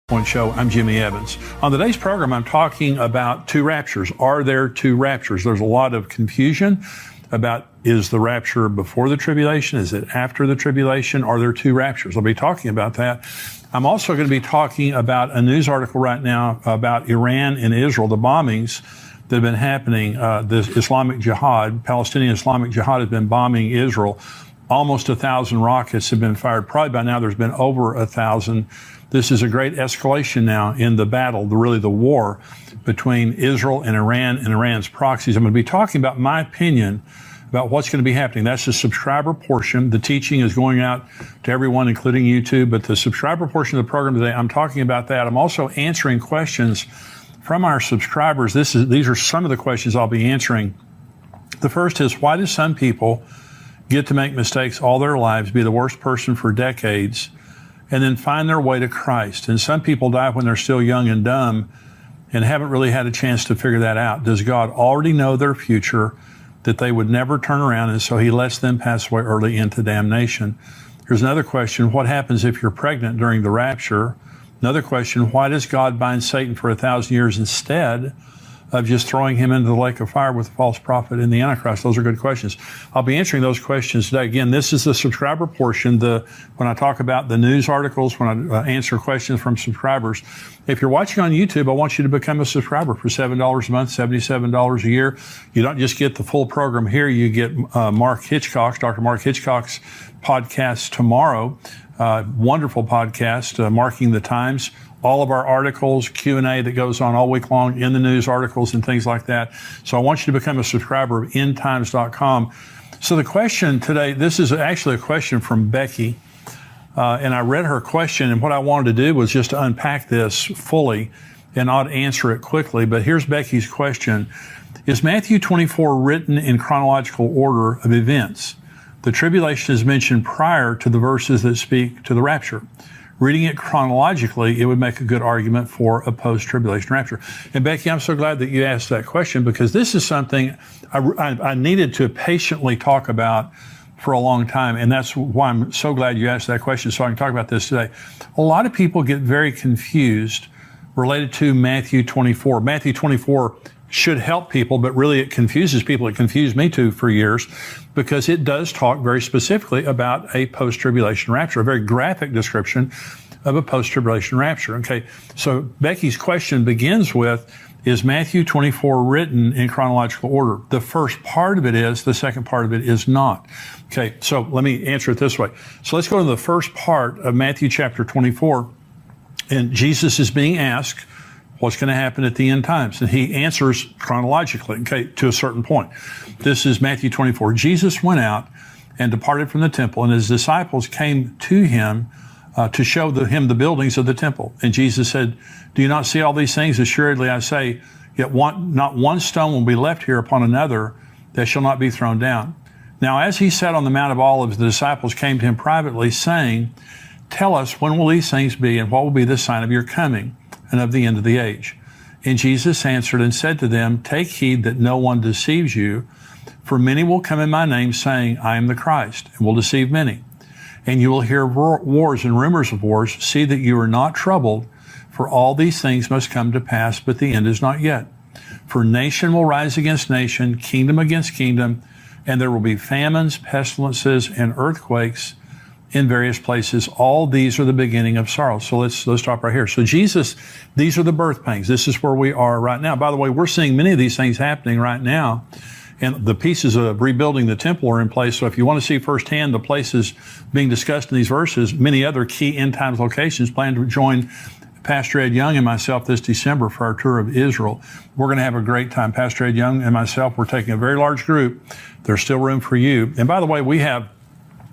Point Show. I'm Jimmy Evans. On today's program, I'm talking about two raptures. Are there two raptures? There's a lot of confusion about, is the rapture before the tribulation? Is it after the tribulation? Are there two raptures? I'll be talking about that. I'm also going to be talking about a news article right now about Iran and Israel, the bombings that have been happening. The Islamic Jihad, Palestinian Islamic Jihad, has been bombing Israel. Almost 1,000 rockets have been fired. Probably by now there's been over 1,000. This is a great escalation now in the battle, the war between Israel and Iran's proxies. I'm going to be talking about my opinion about what's going to be happening. That's the subscriber portion. The teaching is going out to everyone, including YouTube, but the subscriber portion of the program today, I'm talking about that. I'm also answering questions from our subscribers. These are some of the questions I'll be answering. The first is, why do some people get to make mistakes all their lives, be the worst person for decades, and then find their way to Christ? And some people die when they're still young and dumb and haven't really had a chance to figure that out. Does God already know their future, that they would never turn around, and so he lets them pass away early into damnation? Here's another question. What happens if you're pregnant during the rapture? Another question. Why does God bind Satan for 1,000 years instead of just throwing him into the lake of fire with the false prophet and the Antichrist? Those are good questions. I'll be answering those questions today. Again, this is the subscriber portion. When I talk about the news articles, when I answer questions from subscribers. If you're watching on YouTube, I want you to become a subscriber for $7 a month, $77 a year. You don't just get the full program here. You get Dr. Mark Hitchcock's podcast tomorrow. Wonderful podcast, Marking the Times. All of our articles, Q&A that goes on all week long in the news articles and things like that. So I want you to become a subscriber of endtimes.com. So the question today, this is actually a question from Becky. And I read her question, and what I wanted to do was just to unpack this fully and not answer it quickly. But here's Becky's question. Is Matthew 24 written in chronological order of events? The tribulation is mentioned prior to the verses that speak to the rapture. Reading it chronologically, it would make a good argument for a post-tribulation rapture. And Becky, I'm so glad that you asked that question, because this is something I needed to patiently talk about for a long time. And that's why I'm so glad you asked that question, so I can talk about this today. A lot of people get very confused related to Matthew 24. Matthew 24 should help people, but really it confuses people. It confused me too for years, because it does talk very specifically about a post-tribulation rapture, a very graphic description of a post-tribulation rapture. Okay, so Becky's question begins with, is Matthew 24 written in chronological order? The first part of it is, the second part of it is not. Okay, so let me answer it this way. So let's go to the first part of Matthew chapter 24, and Jesus is being asked, what's going to happen at the end times? And he answers chronologically, okay, to a certain point. This is Matthew 24. Jesus went out and departed from the temple, and his disciples came to him to show him the buildings of the temple. And Jesus said, do you not see all these things? Assuredly, I say, yet not one stone will be left here upon another that shall not be thrown down. Now, as he sat on the Mount of Olives, the disciples came to him privately, saying, tell us, when will these things be, and what will be the sign of your coming and of the end of the age? And Jesus answered and said to them, take heed that no one deceives you, for many will come in my name, saying, I am the Christ, and will deceive many. And you will hear wars and rumors of wars. See that you are not troubled, for all these things must come to pass, but the end is not yet. For nation will rise against nation, kingdom against kingdom, and there will be famines, pestilences, and earthquakes in various places. All these are the beginning of sorrow. So let's stop right here. So Jesus, these are the birth pangs. This is where we are right now. By the way, we're seeing many of these things happening right now, and the pieces of rebuilding the temple are in place. So if you want to see firsthand the places being discussed in these verses, many other key end times locations, plan to join Pastor Ed Young and myself this December for our tour of Israel. We're going to have a great time. Pastor Ed Young and myself, we're taking a very large group. There's still room for you. And by the way, we have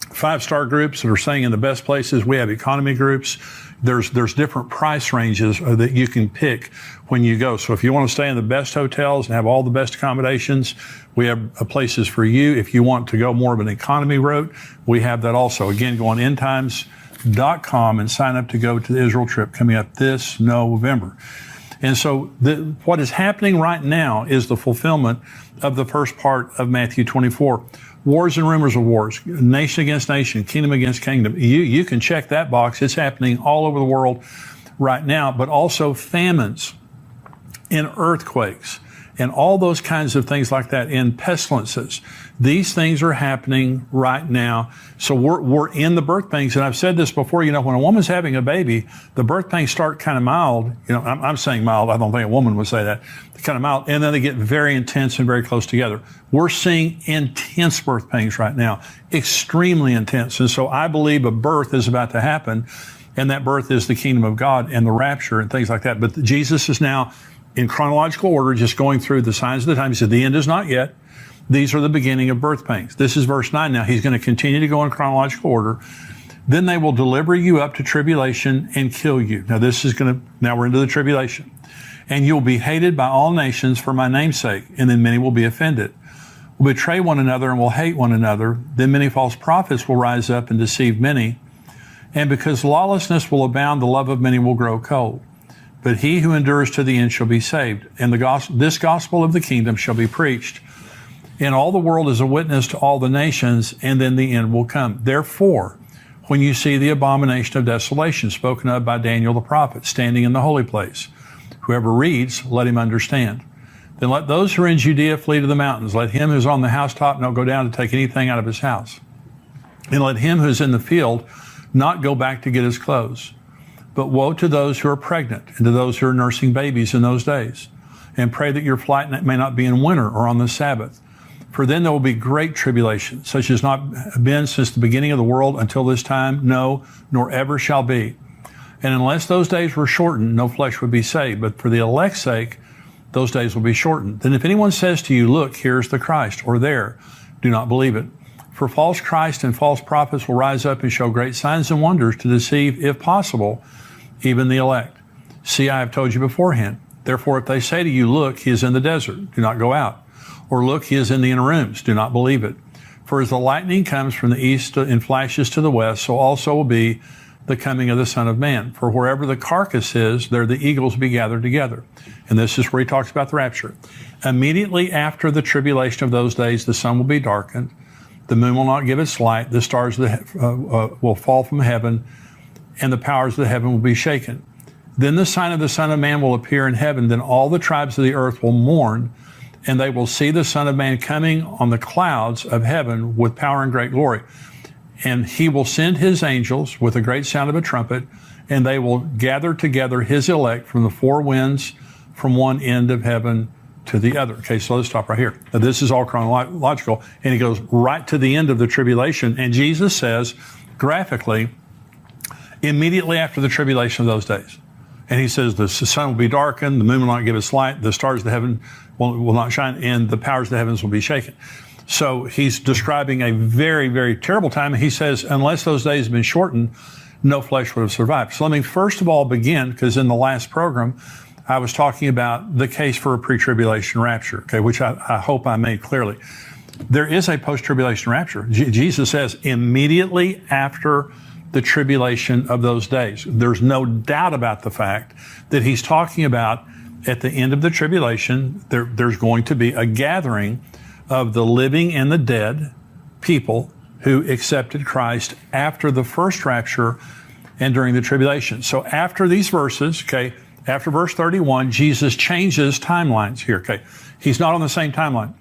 5-star groups that are staying in the best places. We have economy groups. There's different price ranges that you can pick when you go. So if you want to stay in the best hotels and have all the best accommodations, we have places for you. If you want to go more of an economy route, we have that also. Again, go on endtimes.com and sign up to go to the Israel trip coming up this November. And so what is happening right now is the fulfillment of the first part of Matthew 24. Wars and rumors of wars, nation against nation, kingdom against kingdom. You can check that box. It's happening all over the world right now, but also famines, in earthquakes, and all those kinds of things like that, in pestilences. These things are happening right now. So we're in the birth pains. And I've said this before, when a woman's having a baby, the birth pains start kind of mild. I'm saying mild. I don't think a woman would say that. They're kind of mild. And then they get very intense and very close together. We're seeing intense birth pains right now, extremely intense. And so I believe a birth is about to happen. And that birth is the kingdom of God and the rapture and things like that. But Jesus is now in chronological order, just going through the signs of the time. He said, the end is not yet. These are the beginning of birth pains. This is verse 9 now. He's going to continue to go in chronological order. Then they will deliver you up to tribulation and kill you. Now now we're into the tribulation. And you'll be hated by all nations for my name's sake, and then many will be offended. Will betray one another and will hate one another. Then many false prophets will rise up and deceive many. And because lawlessness will abound, the love of many will grow cold. But he who endures to the end shall be saved. And this gospel of the kingdom shall be preached in all the world as a witness to all the nations, and then the end will come. Therefore, when you see the abomination of desolation spoken of by Daniel the prophet standing in the holy place, whoever reads, let him understand. Then let those who are in Judea flee to the mountains. Let him who is on the housetop not go down to take anything out of his house. And let him who is in the field not go back to get his clothes. But woe to those who are pregnant and to those who are nursing babies in those days. And pray that your flight may not be in winter or on the Sabbath. For then there will be great tribulation, such as not been since the beginning of the world until this time, no, nor ever shall be. And unless those days were shortened, no flesh would be saved. But for the elect's sake, those days will be shortened. Then if anyone says to you, look, here's the Christ, or there, do not believe it. For false Christ and false prophets will rise up and show great signs and wonders to deceive, if possible, even the elect. See, I have told you beforehand. Therefore, if they say to you, look, he is in the desert, do not go out. Or look, he is in the inner rooms, do not believe it. For as the lightning comes from the east and flashes to the west, so also will be the coming of the Son of Man. For wherever the carcass is, there the eagles will be gathered together. And this is where he talks about the rapture. Immediately after the tribulation of those days, the sun will be darkened, the moon will not give its light, the stars will fall from heaven, and the powers of the heaven will be shaken. Then the sign of the Son of Man will appear in heaven. Then all the tribes of the earth will mourn, and they will see the Son of Man coming on the clouds of heaven with power and great glory. And he will send his angels with a great sound of a trumpet, and they will gather together his elect from the four winds, from one end of heaven to the other. Okay, so let's stop right here. Now, this is all chronological, and he goes right to the end of the tribulation. And Jesus says, graphically, immediately after the tribulation of those days. And he says the sun will be darkened, the moon will not give its light, the stars of the heaven will not shine, and the powers of the heavens will be shaken. So he's describing a very, very terrible time. And he says, unless those days have been shortened, no flesh would have survived. So let me first of all begin, because in the last program, I was talking about the case for a pre-tribulation rapture, okay, which I hope I made clearly. There is a post-tribulation rapture. Jesus says immediately after the tribulation of those days. There's no doubt about the fact that he's talking about at the end of the tribulation, there's going to be a gathering of the living and the dead people who accepted Christ after the first rapture and during the tribulation. So after these verses, okay, after verse 31, Jesus changes timelines here, okay. He's not on the same timeline.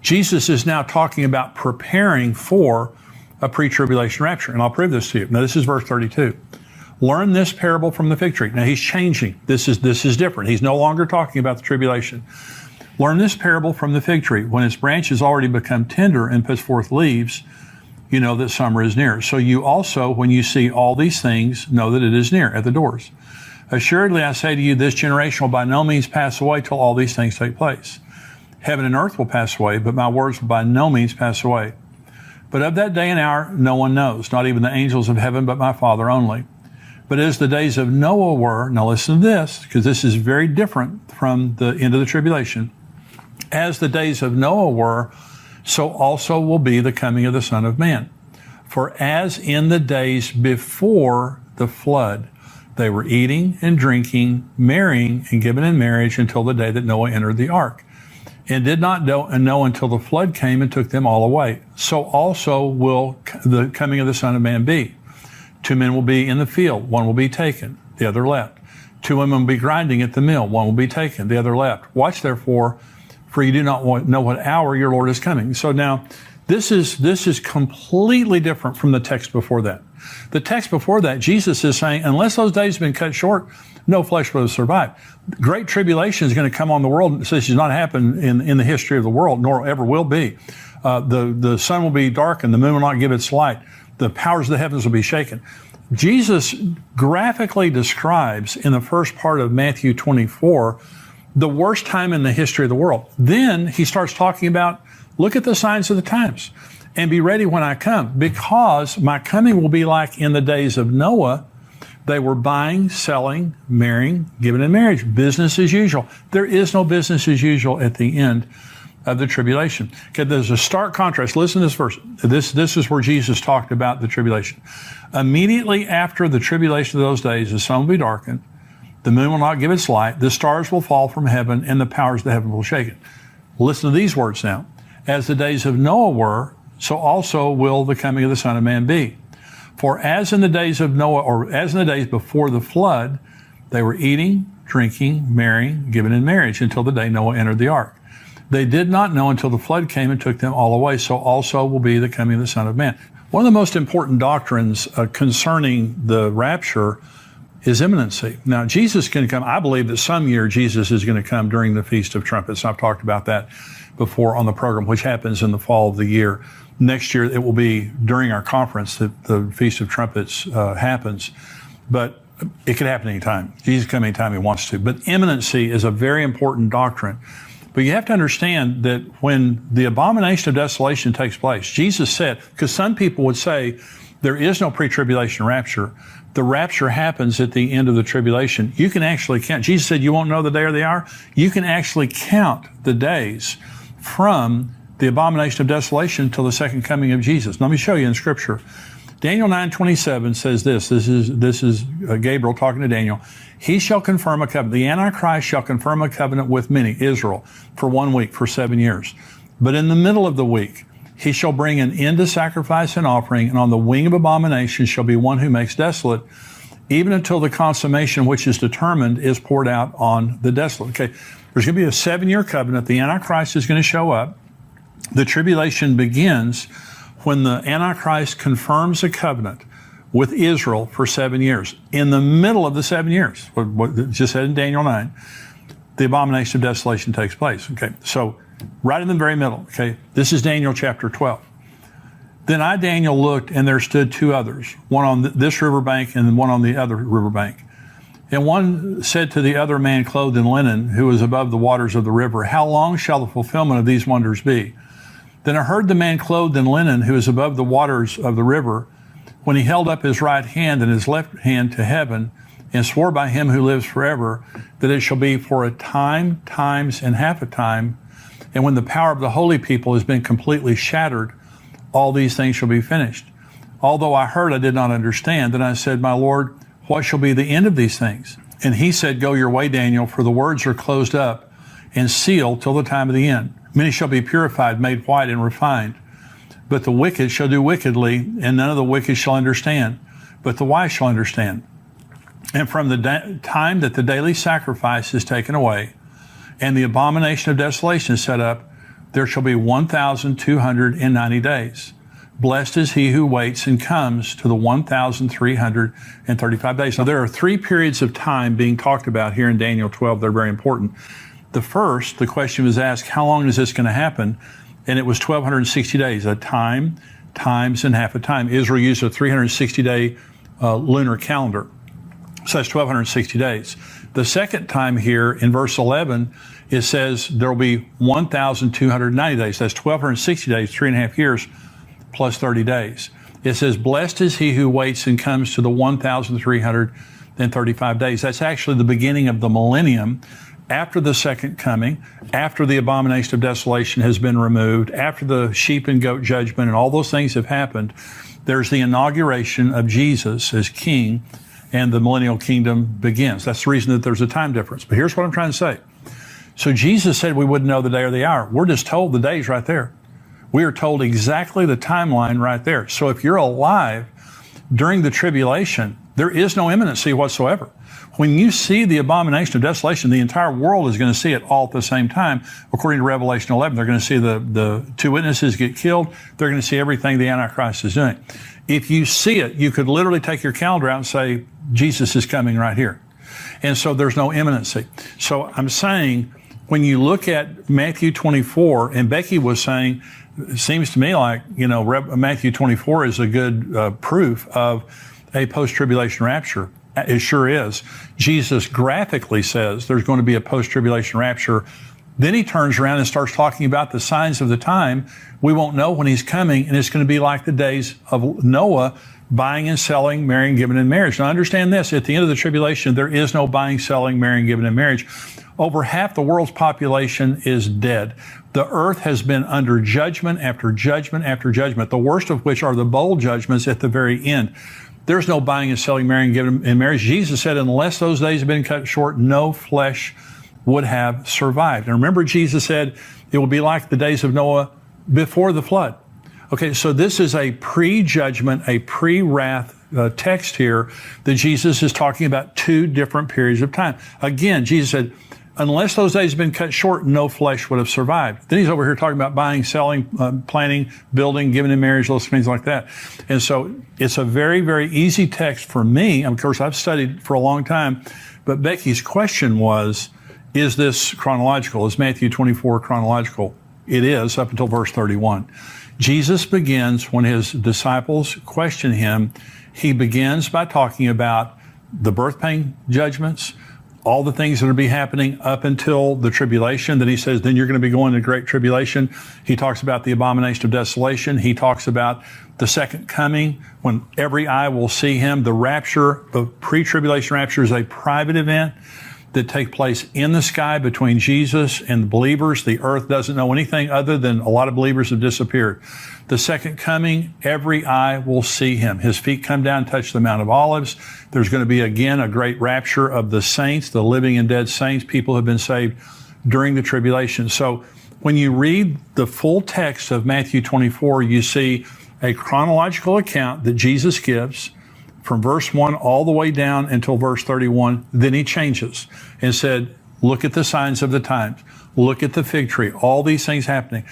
Jesus is now talking about preparing for a pre-tribulation rapture. And I'll prove this to you. Now, this is verse 32. Learn this parable from the fig tree. Now, he's changing. This is different. He's no longer talking about the tribulation. Learn this parable from the fig tree. When its branch has already become tender and puts forth leaves, you know that summer is near. So you also, when you see all these things, know that it is near at the doors. Assuredly, I say to you, this generation will by no means pass away till all these things take place. Heaven and earth will pass away, but my words will by no means pass away. But of that day and hour, no one knows, not even the angels of heaven, but my Father only. But as the days of Noah were, now listen to this, because this is very different from the end of the tribulation. As the days of Noah were, so also will be the coming of the Son of Man. For as in the days before the flood, they were eating and drinking, marrying and given in marriage until the day that Noah entered the ark, and did not know until the flood came and took them all away. So also will the coming of the Son of Man be. 2 men will be in the field, one will be taken, the other left. 2 women will be grinding at the mill. One will be taken, the other left. Watch therefore, for you do not know what hour your Lord is coming. So now, this is completely different from the text before that. The text before that, Jesus is saying, unless those days have been cut short, no flesh will survive. Great tribulation is going to come on the world. This has not happened in the history of the world, nor ever will be. The sun will be darkened, the moon will not give its light. The powers of the heavens will be shaken. Jesus graphically describes in the first part of Matthew 24 the worst time in the history of the world. Then he starts talking about, look at the signs of the times and be ready when I come, because my coming will be like in the days of Noah. They were buying, selling, marrying, giving in marriage, business as usual. There is no business as usual at the end of the tribulation. Okay, there's a stark contrast. Listen to this verse. This is where Jesus talked about the tribulation. Immediately after the tribulation of those days, the sun will be darkened, the moon will not give its light, the stars will fall from heaven, and the powers of the heaven will shake it. Listen to these words now. As the days of Noah were, so also will the coming of the Son of Man be. For as in the days of Noah, or as in the days before the flood, they were eating, drinking, marrying, giving in marriage, until the day Noah entered the ark. They did not know until the flood came and took them all away. So also will be the coming of the Son of Man. One of the most important doctrines concerning the rapture is imminency. Now, Jesus can come. I believe that some year Jesus is going to come during the Feast of Trumpets. I've talked about that before on the program, which happens in the fall of the year. Next year, it will be during our conference that the Feast of Trumpets happens. But it could happen anytime. Jesus can come anytime he wants to. But imminency is a very important doctrine. But you have to understand that when the abomination of desolation takes place, Jesus said, because some people would say there is no pre-tribulation rapture. The rapture happens at the end of the tribulation. You can actually count. Jesus said you won't know the day or the hour. You can actually count the days from the abomination of desolation till the second coming of Jesus. Let me show you in Scripture. Daniel 9:27 says this. This is Gabriel talking to Daniel. He shall confirm a covenant. The Antichrist shall confirm a covenant with many, Israel, for 1 week, for 7 years. But in the middle of the week, he shall bring an end to sacrifice and offering, and on the wing of abomination shall be one who makes desolate, even until the consummation which is determined is poured out on the desolate. Okay, there's going to be a 7-year covenant. The Antichrist is going to show up. The tribulation begins when the Antichrist confirms a covenant with Israel for 7 years. In the middle of the 7 years, what it just said in Daniel 9, the abomination of desolation takes place. Okay, so right in the very middle. Okay, this is Daniel chapter 12. Then I, Daniel, looked, and there stood 2 others, one on this riverbank and one on the other riverbank. And one said to the other man clothed in linen, who was above the waters of the river, how long shall the fulfillment of these wonders be? Then I heard the man clothed in linen, who is above the waters of the river, when he held up his right hand and his left hand to heaven, and swore by him who lives forever, that it shall be for a time, times, and half a time. And when the power of the holy people has been completely shattered, all these things shall be finished. Although I heard, I did not understand. Then I said, my Lord, what shall be the end of these things? And he said, go your way, Daniel, for the words are closed up and sealed till the time of the end. Many shall be purified, made white, and refined. But the wicked shall do wickedly, and none of the wicked shall understand, but the wise shall understand. And from the time that the daily sacrifice is taken away, and the abomination of desolation is set up, there shall be 1,290 days. Blessed is he who waits and comes to the 1,335 days. Now, there are 3 periods of time being talked about here in Daniel 12. They're very important. The first, the question was asked, how long is this going to happen? And it was 1,260 days, a time, times, and half a time. Israel used a 360-day lunar calendar. So that's 1,260 days. The second time here in verse 11, it says there will be 1,290 days. That's 1,260 days, 3.5 years, plus 30 days. It says, blessed is he who waits and comes to the 1,335 days. That's actually the beginning of the millennium, after the second coming, after the abomination of desolation has been removed, after the sheep and goat judgment and all those things have happened. There's the inauguration of Jesus as king, and the millennial kingdom begins. That's the reason that there's a time difference. But here's what I'm trying to say. So Jesus said we wouldn't know the day or the hour. We're just told the day's right there. We are told exactly the timeline right there. So if you're alive during the tribulation, there is no imminency whatsoever. When you see the abomination of desolation, the entire world is going to see it all at the same time. According to Revelation 11, they're going to see the two witnesses get killed. They're going to see everything the Antichrist is doing. If you see it, you could literally take your calendar out and say, Jesus is coming right here. And so there's no imminency. So I'm saying, when you look at Matthew 24, and Becky was saying, it seems to me like, Matthew 24 is a good proof of a post-tribulation rapture. It sure is. Jesus graphically says there's going to be a post-tribulation rapture. Then he turns around and starts talking about the signs of the time. We won't know when he's coming, and it's going to be like the days of Noah, buying and selling, marrying, giving in marriage. Now understand this, at the end of the tribulation, there is no buying, selling, marrying, giving in marriage. Over half the world's population is dead. The earth has been under judgment after judgment after judgment, the worst of which are the bowl judgments at the very end. There's no buying and selling, marrying, giving in marriage. Jesus said, unless those days have been cut short, no flesh would have survived. And remember, Jesus said, it will be like the days of Noah before the flood. Okay, so this is a pre-judgment, a pre-wrath text here that Jesus is talking about two different periods of time. Again, Jesus said, unless those days have been cut short, no flesh would have survived. Then he's over here talking about buying, selling, planning, building, giving in marriage, those things like that. And so it's a very, very easy text for me. Of course, I've studied for a long time, but Becky's question was, is this chronological? Is Matthew 24 chronological? It is, up until verse 31. Jesus begins, when his disciples question him, he begins by talking about the birth pain judgments, all the things that will be happening up until the tribulation, that he says, then you're going to be going to great tribulation. He talks about the abomination of desolation. He talks about the second coming, when every eye will see him. The rapture, the pre-tribulation rapture, is a private event that take place in the sky between Jesus and the believers. The earth doesn't know anything other than a lot of believers have disappeared. The second coming, every eye will see him. His feet come down and touch the Mount of Olives. There's going to be again a great rapture of the saints, the living and dead saints. People have been saved during the tribulation. So when you read the full text of Matthew 24, you see a chronological account that Jesus gives from verse 1 all the way down until verse 31. Then he changes and said, look at the signs of the times. Look at the fig tree. All these things happening.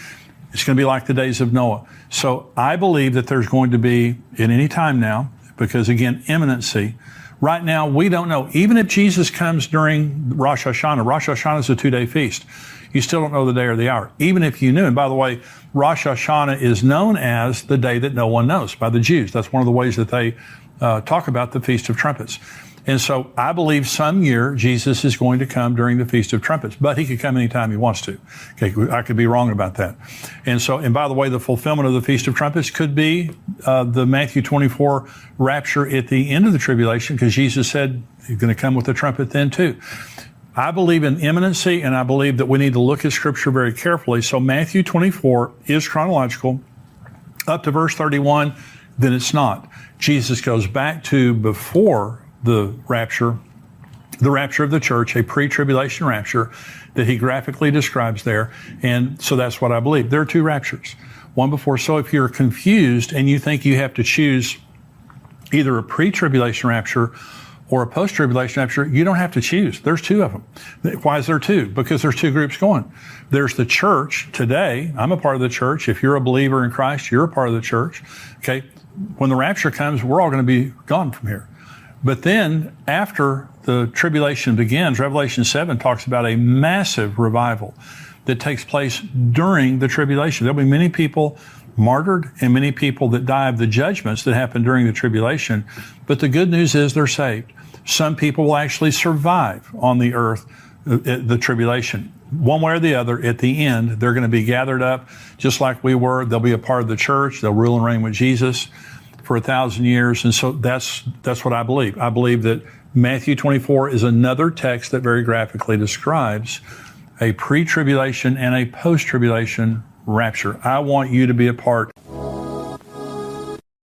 It's going to be like the days of Noah. So I believe that there's going to be, at any time now, because again, imminency. Right now, we don't know. Even if Jesus comes during Rosh Hashanah is a 2-day feast. You still don't know the day or the hour. Even if you knew. And by the way, Rosh Hashanah is known as the day that no one knows by the Jews. That's one of the ways that they talk about the Feast of Trumpets. And so I believe some year Jesus is going to come during the Feast of Trumpets, but he could come anytime he wants to. Okay, I could be wrong about that. And by the way, the fulfillment of the Feast of Trumpets could be the Matthew 24 rapture at the end of the tribulation, because Jesus said he's going to come with a trumpet then too. I believe in imminency, and I believe that we need to look at Scripture very carefully. So Matthew 24 is chronological up to verse 31. Then it's not. Jesus goes back to before the rapture of the church, a pre-tribulation rapture that he graphically describes there. And so that's what I believe. There are two raptures, one before. So if you're confused and you think you have to choose either a pre-tribulation rapture or a post-tribulation rapture, you don't have to choose. There's two of them. Why is there two? Because there's two groups going. There's the church today. I'm a part of the church. If you're a believer in Christ, you're a part of the church. Okay. When the rapture comes, we're all going to be gone from here. But then after the tribulation begins, Revelation 7 talks about a massive revival that takes place during the tribulation. There'll be many people martyred and many people that die of the judgments that happen during the tribulation. But the good news is they're saved. Some people will actually survive on the earth, the tribulation. One way or the other, at the end, they're going to be gathered up just like we were. They'll be a part of the church. They'll rule and reign with Jesus for 1,000 years. And so that's what I believe. I believe that Matthew 24 is another text that very graphically describes a pre-tribulation and a post-tribulation rapture. I want you to be a part